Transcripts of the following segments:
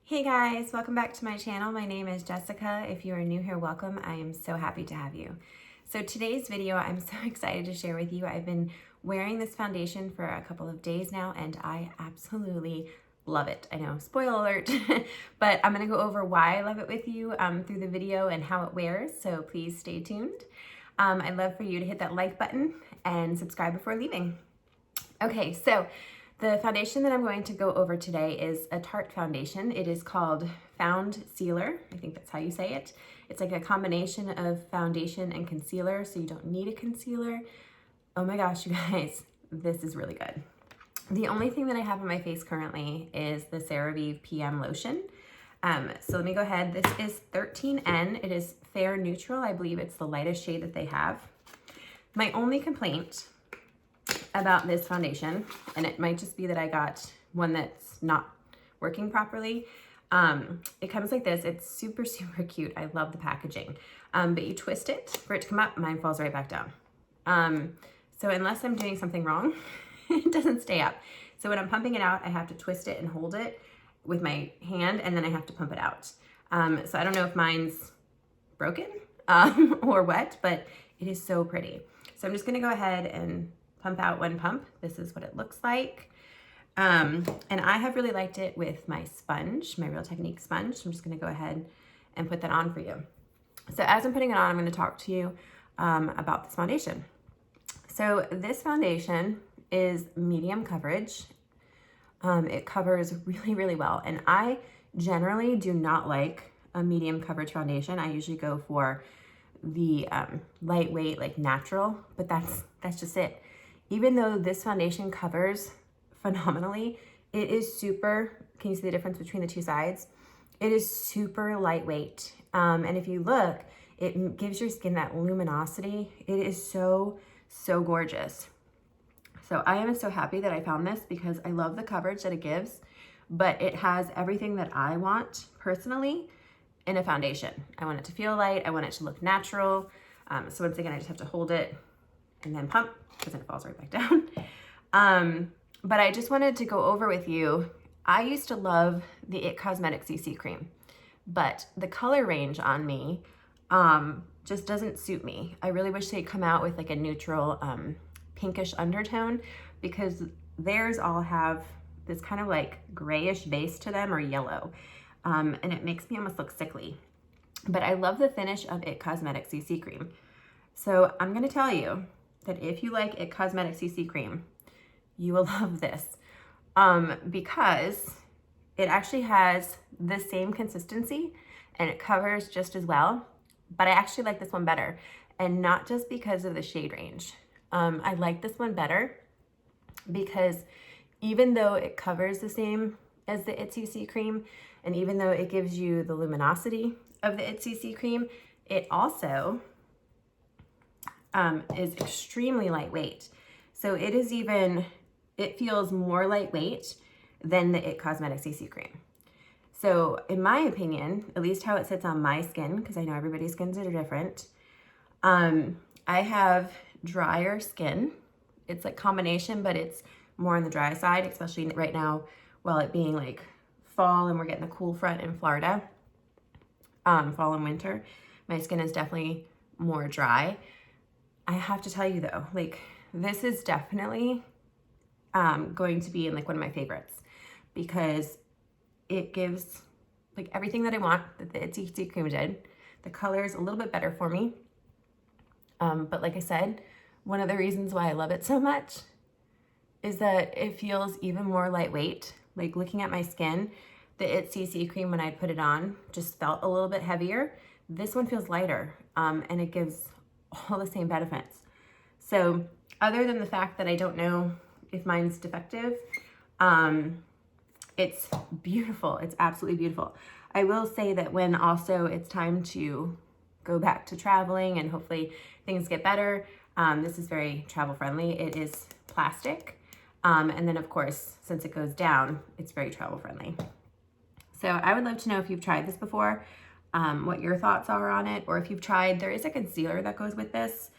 Hey guys, welcome back to my channel. My name is Jessica. If you are new here, welcome. I am so happy to have you. So today's video, I'm so excited to share with you. I've been wearing this foundation for a couple of days now and I absolutely love it. I know, spoiler alert, but I'm gonna go over why I love it with you through the video and how it wears, so please stay tuned. I'd love for you to hit that like button and subscribe before leaving. Okay, so the foundation that I'm going to go over today is a Tarte foundation. It is called Foundcealer. I think that's how you say it. It's like a combination of foundation and concealer, so you don't need a concealer. Oh my gosh, you guys, this is really good. The only thing that I have on my face currently is the CeraVe PM lotion. So let me go ahead. This is 13N. It is fair neutral. I believe it's the lightest shade that they have. My only complaint about this foundation, and it might just be that I got one that's not working properly. It comes like this. It's super, super cute. I love the packaging. But you twist it for it to come up, mine falls right back down. So unless I'm doing something wrong, it doesn't stay up. So when I'm pumping it out, I have to twist it and hold it with my hand, and then I have to pump it out. So I don't know if mine's broken or what, but it is so pretty. So I'm just gonna go ahead and pump out one pump. This is what it looks like. And I have really liked it with my sponge, my Real Technique sponge. I'm just gonna go ahead and put that on for you. So as I'm putting it on, I'm gonna talk to you about this foundation. So this foundation is medium coverage. It covers really, really well. And I generally do not like a medium coverage foundation. I usually go for the lightweight, like natural, but that's just it. Even though this foundation covers phenomenally, it is super, can you see the difference between the two sides? It is super lightweight. And if you look, it gives your skin that luminosity. It is so, so gorgeous. So I am so happy that I found this because I love the coverage that it gives, but it has everything that I want personally in a foundation. I want it to feel light. I want it to look natural. So once again, I just have to hold it and then pump, because then it falls right back down. But I just wanted to go over with you. I used to love the IT Cosmetics CC cream, but the color range on me just doesn't suit me. I really wish they'd come out with like a neutral pinkish undertone, because theirs all have this kind of like grayish base to them, or yellow. And it makes me almost look sickly. But I love the finish of IT Cosmetics CC cream. So I'm gonna tell you that if you like IT Cosmetics CC cream, you will love this, because it actually has the same consistency and it covers just as well, but I actually like this one better, and not just because of the shade range. I like this one better because even though it covers the same as the IT CC cream, and even though it gives you the luminosity of the IT CC cream, it also is extremely lightweight. So it feels more lightweight than the IT Cosmetics CC cream. So in my opinion, at least how it sits on my skin, because I know everybody's skins are different, I have drier skin. It's like combination, but it's more on the dry side, especially right now, while it being like fall and we're getting a cool front in Florida, fall and winter. My skin is definitely more dry. I have to tell you though, like this is definitely going to be in like one of my favorites, because it gives like everything that I want that the IT CC cream did. The color is a little bit better for me. But like I said, one of the reasons why I love it so much is that it feels even more lightweight. Like looking at my skin, the IT CC cream when I put it on just felt a little bit heavier. This one feels lighter, and it gives all the same benefits. So other than the fact that I don't know if mine's defective, it's beautiful. It's absolutely beautiful. I will say that when also it's time to go back to traveling and hopefully things get better, this is very travel friendly. It is plastic. And then of course, since it goes down, it's very travel friendly. So I would love to know if you've tried this before, what your thoughts are on it, or if you've tried, there is a concealer that goes with this.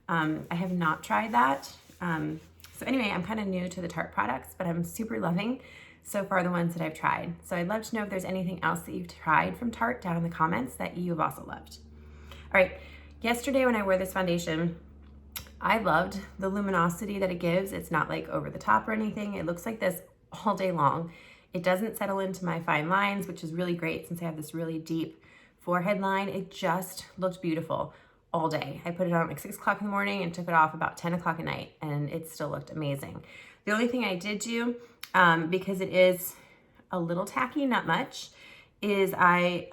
I have not tried that. So anyway, I'm kind of new to the Tarte products, but I'm super loving so far, the ones that I've tried. So I'd love to know if there's anything else that you've tried from Tarte down in the comments that you've also loved. All right, yesterday when I wore this foundation, I loved the luminosity that it gives. It's not like over the top or anything. It looks like this all day long. It doesn't settle into my fine lines, which is really great since I have this really deep forehead line. It just looked beautiful all day. I put it on like 6 o'clock in the morning and took it off about 10 o'clock at night, and it still looked amazing. The only thing I did do, because it is a little tacky, not much, is I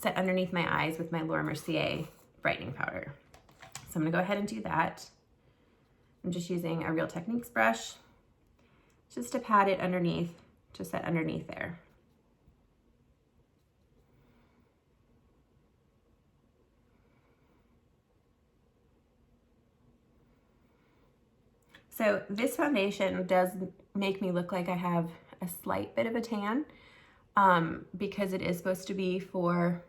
set underneath my eyes with my Laura Mercier brightening powder. So I'm gonna go ahead and do that. I'm just using a Real Techniques brush just to pat it underneath, to set underneath there. So this foundation does make me look like I have a slight bit of a tan, because it is supposed to be for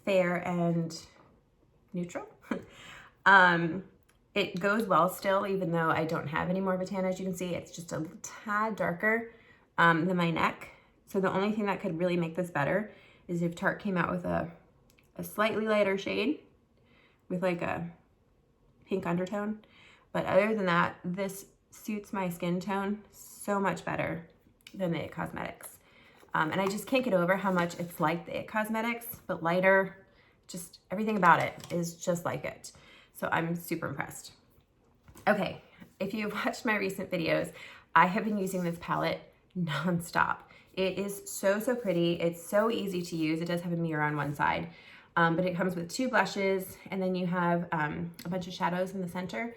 fair and neutral. It goes well still, even though I don't have any more of a tan. As you can see, it's just a tad darker than my neck. So the only thing that could really make this better is if Tarte came out with a slightly lighter shade with like a pink undertone. But other than that, this suits my skin tone so much better than the IT Cosmetics. And I just can't get over how much it's like the IT Cosmetics, but lighter. Just everything about it is just like it. So I'm super impressed. Okay, if you've watched my recent videos, I have been using this palette nonstop. It is so, so pretty. It's so easy to use. It does have a mirror on one side, but it comes with 2 blushes, and then you have a bunch of shadows in the center.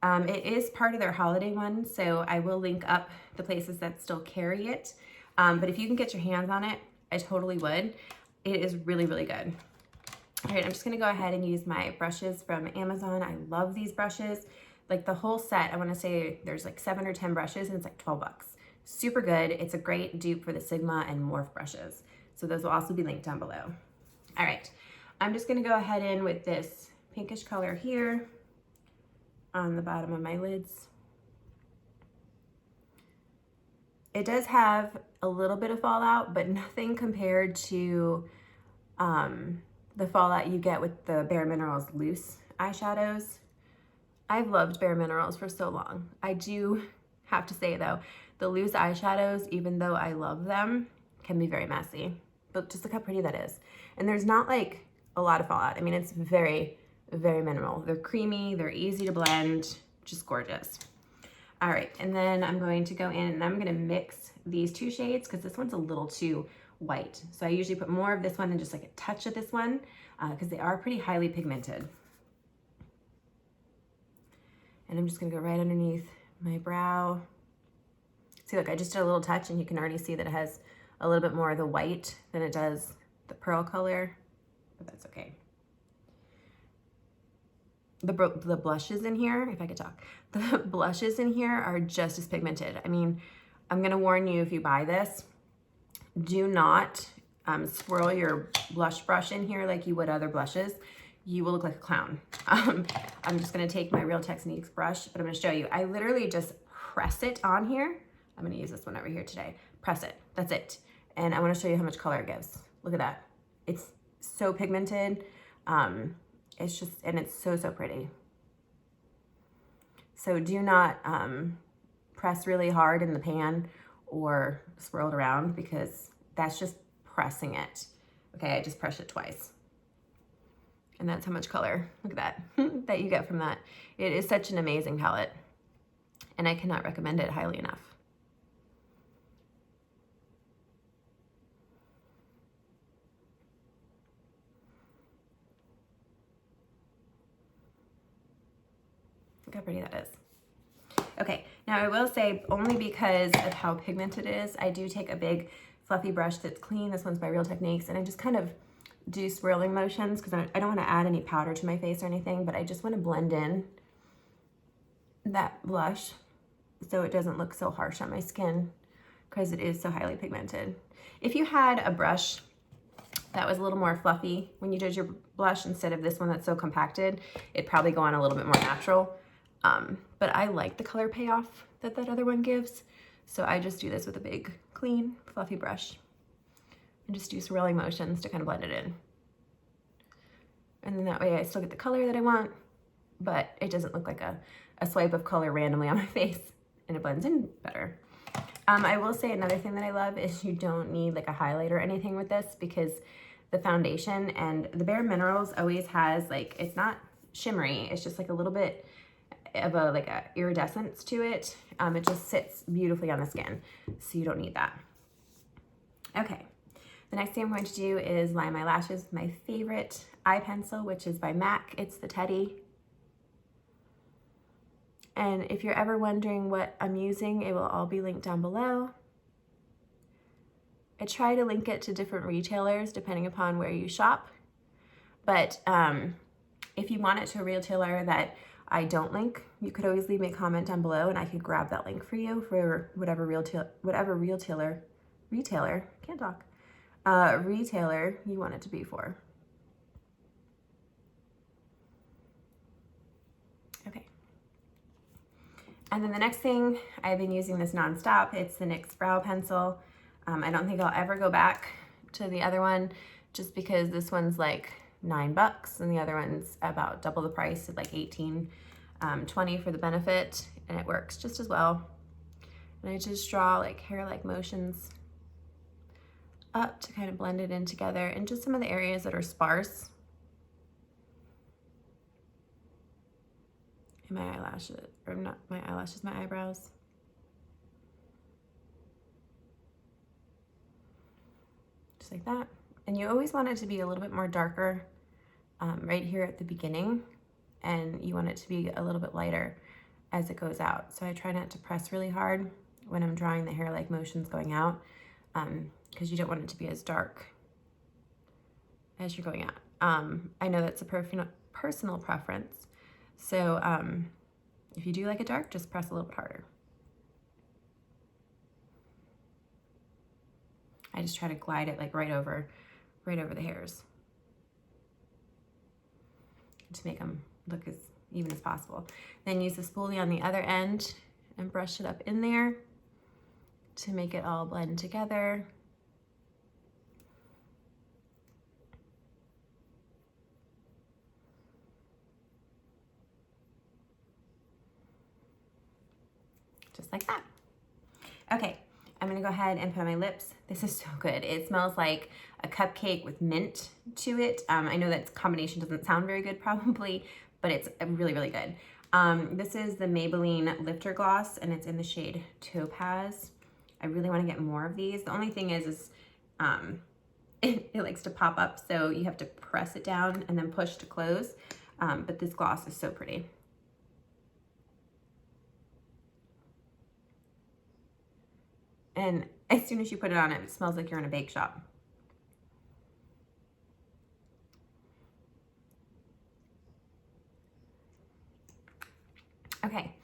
It is part of their holiday one, so I will link up the places that still carry it. But if you can get your hands on it, I totally would. It is really, really good. All right, I'm just gonna go ahead and use my brushes from Amazon. I love these brushes. Like the whole set, I wanna say there's like 7 or 10 brushes and it's like 12 bucks. Super good. It's a great dupe for the Sigma and Morph brushes. So those will also be linked down below. All right, I'm just gonna go ahead in with this pinkish color here on the bottom of my lids. It does have a little bit of fallout, but nothing compared to the fallout you get with the Bare Minerals loose eyeshadows. I've loved Bare Minerals for so long. I do have to say though, the loose eyeshadows, even though I love them, can be very messy. But just look how pretty that is. And there's not like a lot of fallout. I mean, it's very, very minimal. They're creamy, they're easy to blend, just gorgeous. All right, and then I'm going to go in and I'm gonna mix these 2 shades because this one's a little too white. So I usually put more of this one and just like a touch of this one because they are pretty highly pigmented. And I'm just gonna go right underneath my brow. See, look, I just did a little touch and you can already see that it has a little bit more of the white than it does the pearl color, but that's okay. The blushes in here, if I could talk, the blushes in here are just as pigmented. I mean, I'm gonna warn you, if you buy this, do not swirl your blush brush in here like you would other blushes. You will look like a clown. I'm just gonna take my Real Techniques brush, but I'm gonna show you. I literally just press it on here. I'm gonna use this one over here today. Press it, that's it. And I wanna show you how much color it gives. Look at that. It's so pigmented. It's just, and it's so, so pretty. So do not press really hard in the pan or swirl it around because that's just pressing it. Okay, I just pressed it twice. And that's how much color, look at that, that you get from that. It is such an amazing palette and I cannot recommend it highly enough. Look how pretty that is. Okay, now I will say, only because of how pigmented it is, I do take a big fluffy brush that's clean. This one's by Real Techniques, and I just kind of do swirling motions because I don't want to add any powder to my face or anything, but I just want to blend in that blush so it doesn't look so harsh on my skin because it is so highly pigmented. If you had a brush that was a little more fluffy when you did your blush instead of this one that's so compacted, it'd probably go on a little bit more natural. But I like the color payoff that that other one gives. So I just do this with a big, clean, fluffy brush and just do swirling motions to kind of blend it in. And then that way I still get the color that I want, but it doesn't look like a swipe of color randomly on my face, and it blends in better. I will say another thing that I love is you don't need like a highlight or anything with this, because the foundation and the Bare Minerals always has like, it's not shimmery, it's just like a little bit of a iridescence to it. It just sits beautifully on the skin, so you don't need that. Okay, the next thing I'm going to do is line my lashes with my favorite eye pencil, which is by MAC. It's the Teddy. And if you're ever wondering what I'm using, it will all be linked down below. I try to link it to different retailers depending upon where you shop. But if you want it to a retailer that I don't link, you could always leave me a comment down below and I could grab that link for you for whatever retailer you want it to be for. Okay. And then the next thing, I've been using this nonstop. It's the NYX Brow Pencil. I don't think I'll ever go back to the other one, just because this one's like $9 and the other one's about double the price at like $18, $20 for the benefit, and it works just as well. And I just draw like hair-like motions up to kind of blend it in together, and just some of the areas that are sparse. And my eyelashes, or not my eyelashes, my eyebrows. Just like that. And you always want it to be a little bit more darker right here at the beginning, and you want it to be a little bit lighter as it goes out. So I try not to press really hard when I'm drawing the hair-like motions going out, because you don't want it to be as dark as you're going out. I know that's a personal preference, so if you do like it dark, just press a little bit harder. I just try to glide it like right over the hairs to make them look as even as possible. Then use the spoolie on the other end and brush it up in there to make it all blend together. Just like that. Okay, I'm gonna go ahead and put on my lips. This is so good. It smells like a cupcake with mint to it. I know that combination doesn't sound very good probably, but it's really, really good. This is the Maybelline Lifter Gloss, and it's in the shade Topaz. I really wanna get more of these. The only thing is it likes to pop up, so you have to press it down and then push to close. But this gloss is so pretty. And as soon as you put it on, it smells like you're in a bake shop. Okay,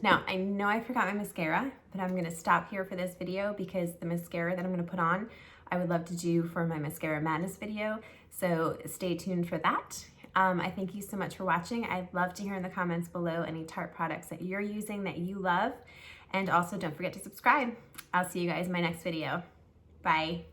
now I know I forgot my mascara, but I'm gonna stop here for this video because the mascara that I'm gonna put on, I would love to do for my Mascara Madness video. So stay tuned for that. I thank you so much for watching. I'd love to hear in the comments below any Tarte products that you're using that you love. And also don't forget to subscribe. I'll see you guys in my next video. Bye.